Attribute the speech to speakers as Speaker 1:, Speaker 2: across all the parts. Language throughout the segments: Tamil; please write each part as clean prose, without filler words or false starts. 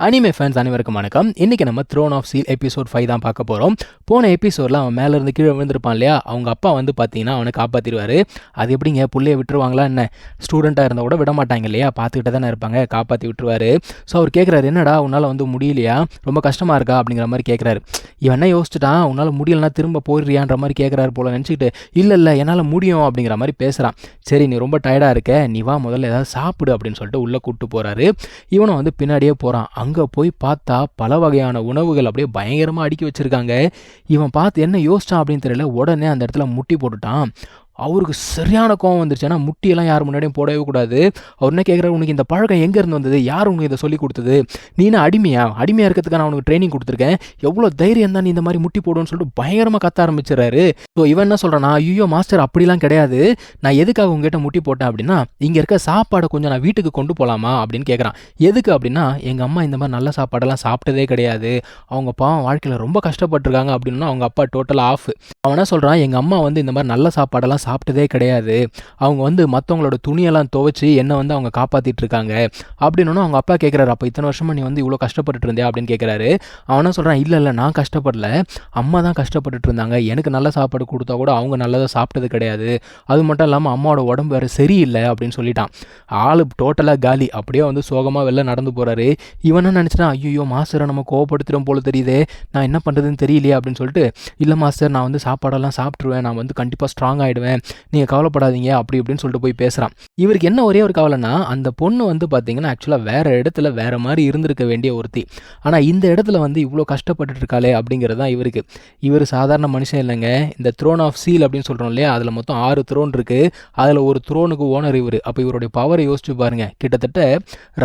Speaker 1: அனிமே ஃபேன்ஸ் அனைவருக்கும் வணக்கம். இன்னைக்கு நம்ம த்ரோன் ஆஃப் சீல் எபிசோட் 5 தான் பார்க்க போகிறோம். போன எபிசோடில் அவன் மேலேருந்து கீழே விழுந்திருப்பான் இல்லையா, அவங்க அப்பா வந்து பார்த்தீங்கன்னா அவனை காப்பாற்றிடுவார். அது எப்படிங்க புள்ளையை விட்டுருவாங்களா என்ன? ஸ்டூடெண்ட்டாக இருந்தால் கூட விட மாட்டாங்க இல்லையா, பார்த்துக்கிட்டே தானே இருப்பாங்க, காப்பாற்றி விட்டுருவார். ஸோ அவர் கேட்குறாரு, என்னடா உன்னால் வந்து முடியலையா, ரொம்ப கஷ்டமாக இருக்கா அப்படிங்கிற மாதிரி கேட்குறாரு. இவன் என்ன யோசிச்சுட்டான், உன்னால் முடியலன்னா திரும்ப போயிடுறியான்ற மாதிரி கேட்குறாரு போல நினச்சிக்கிட்டு, இல்லை என்னால் முடியும் அப்படிங்கிற மாதிரி பேசுகிறான். சரி நீ ரொம்ப டயர்டாக இருக்க, நீ வா முதல்ல ஏதாவது சாப்பிடு அப்படின்னு சொல்லிட்டு உள்ளே கூப்பிட்டு போகிறாரு. இவனும் வந்து பின்னாடியே போகிறான். அங்கே போய் பார்த்தா பல வகையான உணவுகள் அப்படியே பயங்கரமாக அடுக்கி வச்சுருக்காங்க. இவன் பார்த்து என்ன யோசிச்சான் அப்படின்னு தெரியல, உடனே அந்த இடத்துல முட்டி போட்டுட்டான். அவருக்கு சரியான கோவம் வந்துருச்சு. ஏன்னா முட்டியெல்லாம் யார் முன்னாடியும் போடவே கூடாது. அவர் என்ன கேட்குறாரு, உனக்கு இந்த பழக்கம் எங்கேருந்து வந்தது, யார் உனக்கு இதை சொல்லி கொடுத்தது, நீ என்ன அடிமையாக இருக்கிறதுக்கு நான் உனக்கு ட்ரைனிங் கொடுத்துருக்கேன், எவ்வளோ தைரியம் தான் நீ இந்த மாதிரி முட்டி போடுன்னு சொல்லிட்டு பயங்கரமாக கத்த ஆரம்பிச்சிடறாரு. ஸோ இவன் என்ன சொல்கிறான்னா, ஐயோ மாஸ்டர் அப்படிலாம் கிடையாது, நான் எதுக்காக உங்ககிட்ட முட்டி போட்டேன் அப்படின்னா, இங்கே இருக்க சாப்பாடை கொஞ்சம் நான் வீட்டுக்கு கொண்டு போகலாமா அப்படின்னு கேட்குறான். எதுக்கு அப்படின்னா, எங்கள் அம்மா இந்த மாதிரி நல்ல சாப்பாடெல்லாம் சாப்பிட்டதே கிடையாது, அவங்க பாவம் வாழ்க்கையில் ரொம்ப கஷ்டப்பட்டுருக்காங்க அப்படின்னா அவங்க அப்பா டோட்டலாக ஆஃப். அவன் என்ன சொல்கிறான், எங்கள் அம்மா வந்து இந்த மாதிரி நல்ல சாப்பாடெல்லாம் சாப்பிட்டதே கிடையாது, அவங்க வந்து மற்றவங்களோட துணியெல்லாம் துவைச்சி என்னை வந்து அவங்க காப்பாற்றிட்டு இருக்காங்க அப்படின்னு. அவங்க அப்பா கேட்குறாரு, அப்போ இத்தனை வருஷமாக நீ வந்து இவ்வளோ கஷ்டப்பட்டுட்டு இருந்தியா அப்படின்னு கேட்குறாரு. அவனா சொல்கிறான், இல்லை நான் கஷ்டப்படல, அம்மா தான் கஷ்டப்பட்டுட்டு இருந்தாங்க, எனக்கு நல்ல சாப்பாடு கொடுத்தா கூட அவங்க நல்லதாக சாப்பிட்டது கிடையாது, அது மட்டும் இல்லாமல் அம்மாவோட உடம்பு வேறு சரியில்லை அப்படின்னு சொல்லிட்டான். ஆள் டோட்டலாக காலி. அப்படியே வந்து சோகமாக வெளில நடந்து போகிறாரு. இவன் என்ன நினச்சிட்டான், ஐயோ மாஸ்டரை நம்ம கோவப்படுத்துகிறோம் போல தெரியுதே, நான் என்ன பண்ணுறதுன்னு தெரியலையே அப்படின்னு சொல்லிட்டு, இல்லை மாஸ்டர் நான் வந்து சாப்பாடெல்லாம் சாப்பிட்ருவேன், நான் வந்து கண்டிப்பாக ஸ்ட்ராங் ஆகிடுவேன், நீங்கள் கவலைப்படாதீங்க அப்படி இப்படின்னு சொல்லிட்டு போய் பேசுகிறான். இவருக்கு என்ன ஒரே ஒரு கவலைன்னா, அந்த பொண்ணு வந்து பார்த்தீங்கன்னா ஆக்சுவலாக வேறு இடத்துல வேறு மாதிரி இருந்திருக்க வேண்டிய ஒருத்தி, ஆனால் இந்த இடத்துல வந்து இவ்வளோ கஷ்டப்பட்டுட்டு இருக்காளே அப்படிங்கிறது தான் இவருக்கு. இவர் சாதாரண மனுஷன் இல்லைங்க. இந்த த்ரோன் ஆஃப் சீல் அப்படின்னு சொல்கிறோம் இல்லையா, அதில் மொத்தம் 6 த்ரோன் இருக்குது. அதில் ஒரு த்ரோனுக்கு ஓனர் இவர். அப்போ இவருடைய பவரை யோசிச்சு பாருங்கள், கிட்டத்தட்ட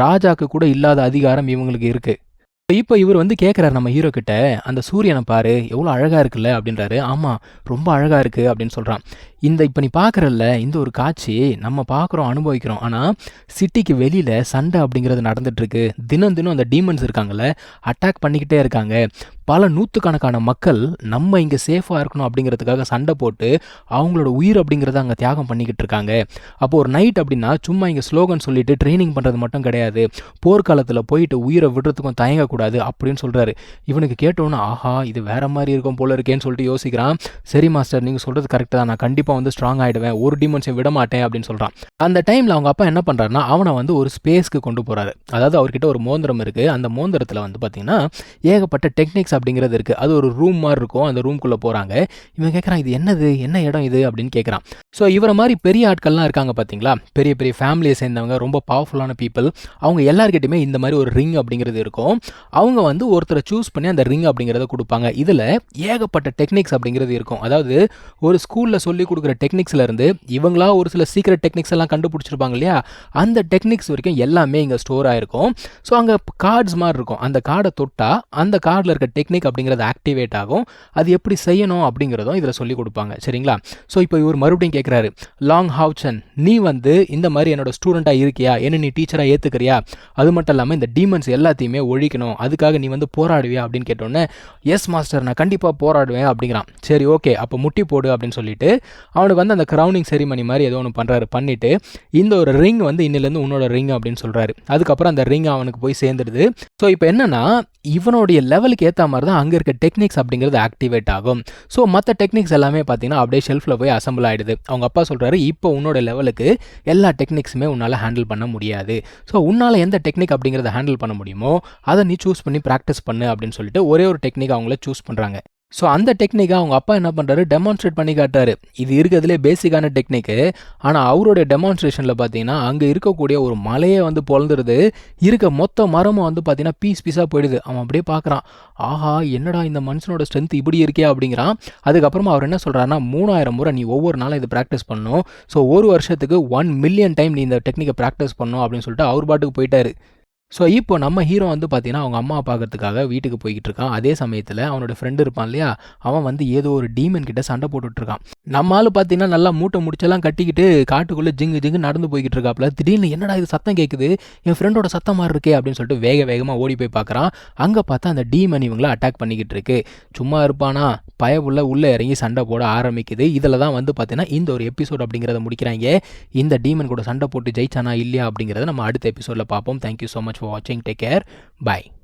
Speaker 1: ராஜாக்கு கூட இல்லாத அதிகாரம் இவங்களுக்கு இருக்குது. இப்போ இவர் வந்து கேட்குறாரு நம்ம ஹீரோ கிட்ட, அந்த சூரியனை பாரு எவ்வளோ அழகாக இருக்குல்ல அப்படின்றாரு. ஆமாம் ரொம்ப அழகாக இருக்குது அப்படின்னு சொல்கிறான். இப்போ நீ பார்க்குறல்ல, இந்த ஒரு காட்சி நம்ம பார்க்குறோம், அனுபவிக்கிறோம், ஆனால் சிட்டிக்கு வெளியில் சண்டை அப்படிங்கிறது நடந்துகிட்ருக்கு. தினம் அந்த டீமன்ஸ் இருக்காங்கல்ல, அட்டாக் பண்ணிக்கிட்டே இருக்காங்க. பல நூற்றுக்கணக்கான மக்கள் நம்ம இங்கே சேஃபாக இருக்கணும் அப்படிங்கிறதுக்காக சண்டை போட்டு அவங்களோட உயிர் அப்படிங்கிறத அங்கே தியாகம் பண்ணிக்கிட்டு இருக்காங்க. அப்போது ஒரு நைட் அப்படின்னா சும்மா இங்கே ஸ்லோகன் சொல்லிட்டு ட்ரைனிங் பண்ணுறது மட்டும் கிடையாது, போர்க்காலத்தில் போயிட்டு உயிரை விடுறதுக்கும் தயங்கக்கூடாது அப்படின்னு சொல்கிறாரு. இவனுக்கு கேட்டோன்னு, ஆஹா இது வேறு மாதிரி இருக்கும் போல இருக்கேன்னு சொல்லிட்டு யோசிக்கிறான். சரி மாஸ்டர் நீங்கள் சொல்கிறது கரெக்டாக தான், நான் கண்டிப்பாக வந்து ஸ்ட்ராங் ஆகிடுவேன், ஒரு டிமென்ஷன் விட மாட்டேன் அப்படின்னு சொல்கிறான். அந்த டைமில் அவங்க அப்பா என்ன பண்ணுறாருன்னா, அவனை வந்து ஒரு ஸ்பேஸ்க்கு கொண்டு போகிறாரு. அதாவது அவர்கிட்ட ஒரு மோந்திரம் இருக்குது. அந்த மோந்திரத்தில் வந்து பார்த்திங்கன்னா ஏகப்பட்ட டெக்னிக்ஸ் அப்படிங்கிறது இருக்குது. அது ஒரு ரூம் மாதிரி இருக்கும். அந்த ரூம்குள்ளே போகிறாங்க. இவன் கேட்குறான், இது என்னது, என்ன இடம் இது அப்படின்னு கேட்குறான். ஸோ இவரை மாதிரி பெரிய ஆட்கள்லாம் இருக்காங்க பார்த்தீங்களா, பெரிய பெரிய ஃபேமிலியை சேர்ந்தவங்க, ரொம்ப பவர்ஃபுல்லான பீப்புள், அவங்க எல்லாருக்கிட்டையுமே இந்த மாதிரி ஒரு ரிங் அப்படிங்கிறது இருக்கும். அவங்க வந்து ஒருத்தரை சூஸ் பண்ணி அந்த ரிங் அப்படிங்கிறத கொடுப்பாங்க. இதில் ஏகப்பட்ட டெக்னிக்ஸ் அப்படிங்கிறது இருக்கும். அதாவது ஒரு ஸ்கூலில் சொல்லி கொடுக்குற டெக்னிக்ஸ்லேருந்து இவங்களா ஒரு சில சீக்ரெட் டெக்னிக்ஸ் எல்லாம் கண்டுபிடிச்சிருப்பாங்க இல்லையா, அந்த டெக்னிக்ஸ் வரைக்கும் எல்லாமே இங்கே ஸ்டோர் ஆகிருக்கும். ஸோ அங்கே கார்ட்ஸ் மாதிரி இருக்கும். அந்த கார்டை தொட்டால் அந்த கார்டில் இருக்க டெக்னிக் அப்படிங்கிறது ஆக்டிவேட் ஆகும். அது எப்படி செய்யணும் அப்படிங்கிறதும் இதில் சொல்லிக் கொடுப்பாங்க. சரிங்களா? ஸோ இப்போ இவர் மறுபடியும் கேட்குறாரு, லாங் ஹவுச்சன் நீ வந்து இந்த மாதிரி என்னோட ஸ்டூடெண்ட்டாக இருக்கியா, என்ன நீ டீச்சராக ஏற்றுக்கிறியா, அது மட்டும் இல்லாமல் இந்த டீமன்ஸ் எல்லாத்தையுமே ஒழிக்கணும், அதுக்காக நீ வந்து போராடுவியா அப்படின்னு கேட்டோன்னே, எஸ் மாஸ்டர் நான் கண்டிப்பாக போராடுவேன் அப்படிங்கிறான். சரி ஓகே அப்போ முட்டி போடு அப்படின்னு சொல்லிட்டு அவனுக்கு வந்து அந்த க்ரௌனிங் செரிமனி மாதிரி ஏதோ ஒன்று பண்ணுறாரு. பண்ணிவிட்டு இந்த ஒரு ரிங் வந்து இன்னிலேருந்து உன்னோட ரிங் அப்படின்னு சொல்கிறாரு. அதுக்கப்புறம் அந்த ரிங் அவனுக்கு போய் சேர்ந்துடுது. ஸோ இப்போ என்னன்னா, இவனுடைய லெவலுக்கு ஏற்ற மாதிரி தான் அங்கே இருக்க டெக்னிக்ஸ் அப்படிங்கிறது ஆக்டிவேட் ஆகும். ஸோ மற்ற டெக்னிக்ஸ் எல்லாமே பார்த்தீங்கன்னா அப்படியே ஷெல்ஃபில் போய் அசம்பிள் ஆகிடுது. அவங்க அப்பா சொல்கிறாரு, இப்போ உன்னோட லெவலுக்கு எல்லா டெக்னிக்ஸுமே உன்னால் ஹேண்டில் பண்ண முடியாது. ஸோ உன்னால் எந்த டெக்னிக் அப்படிங்கிறத ஹேண்டில் பண்ண முடியுமோ அதை நீ சூஸ் பண்ணி ப்ராக்டிஸ் பண்ணு அப்படின்னு சொல்லிட்டு ஒரே ஒரு டெக்னிக் அவங்கள சூஸ் பண்ணுறாங்க. ஸோ அந்த டெக்னிக்கை அவங்க அப்பா என்ன பண்ணுறாரு, டெமான்ஸ்ட்ரேட் பண்ணி காட்டுறாரு. இது இருக்கிறதுலே பேசிக்கான டெக்னிக்கு. ஆனால் அவருடைய டெமான்ஸ்ட்ரேஷனில் பார்த்தீங்கன்னா அங்கே இருக்கக்கூடிய ஒரு மலையே வந்து பொழந்துருது. இருக்க மொத்த மரமும் வந்து பார்த்தீங்கன்னா பீஸாக போயிடுது. அவன் அப்படியே பார்க்குறான், ஆஹா என்னடா இந்த மனுஷனோட ஸ்ட்ரென்த் இப்படி இருக்கே அப்படிங்கிறான். அதுக்கப்புறமா அவர் என்ன சொல்கிறாருன்னா, 3000 முறை நீ ஒவ்வொரு நாளும் இதை ப்ராக்டிஸ் பண்ணணும். ஸோ ஒரு வருஷத்துக்கு 1 மில்லியன் டைம் நீ இந்த டெக்னிக்கை ப்ராக்டிஸ் பண்ணணும் அப்படின்னு சொல்லிட்டு அவர் பாட்டுக்கு போயிட்டாரு. ஸோ இப்போ நம்ம ஹீரோ வந்து பார்த்தீங்கன்னா அவங்க அம்மா பார்க்கறதுக்காக வீட்டுக்கு போய்கிட்டு இருக்கான். அதே சமயத்தில் அவனோட ஃப்ரெண்டு இருப்பான் இல்லையா, அவன் வந்து ஏதோ ஒரு டீமன் கிட்ட சண்டை போட்டுட்ருக்கான். நம்மளால பார்த்தீங்கன்னா நல்லா மூட்டை முடிச்செல்லாம் கட்டிக்கிட்டு காட்டுக்குள்ளே ஜிங்கு நடந்து போய்கிட்டு இருக்காப்புல. திடீர்னு என்னடா இது சத்தம் கேட்குது, என் ஃப்ரெண்டோட சத்தம் மாதிரி இருக்கே அப்படின்னு சொல்லிட்டு வேகமாக ஓடி போய் பார்க்குறான். அங்கே பார்த்தா அந்த டீமன் இவங்களை அட்டாக் பண்ணிக்கிட்டு இருக்கு. சும்மா இருப்பானா, பயவுள்ள உள்ளே இறங்கி சண்டை போட ஆரம்பிக்குது. இதில் தான் வந்து பார்த்தீங்கன்னா இந்த ஒரு எபிசோட் அப்படிங்கிறத முடிக்கிறாங்க. இந்த டீமன் கூட சண்டை போட்டு ஜெயிச்சானா இல்லையா அப்படிங்கிறத நம்ம அடுத்த எபிசோடில் பார்ப்போம். Thank you so much for watching. Take care. Bye.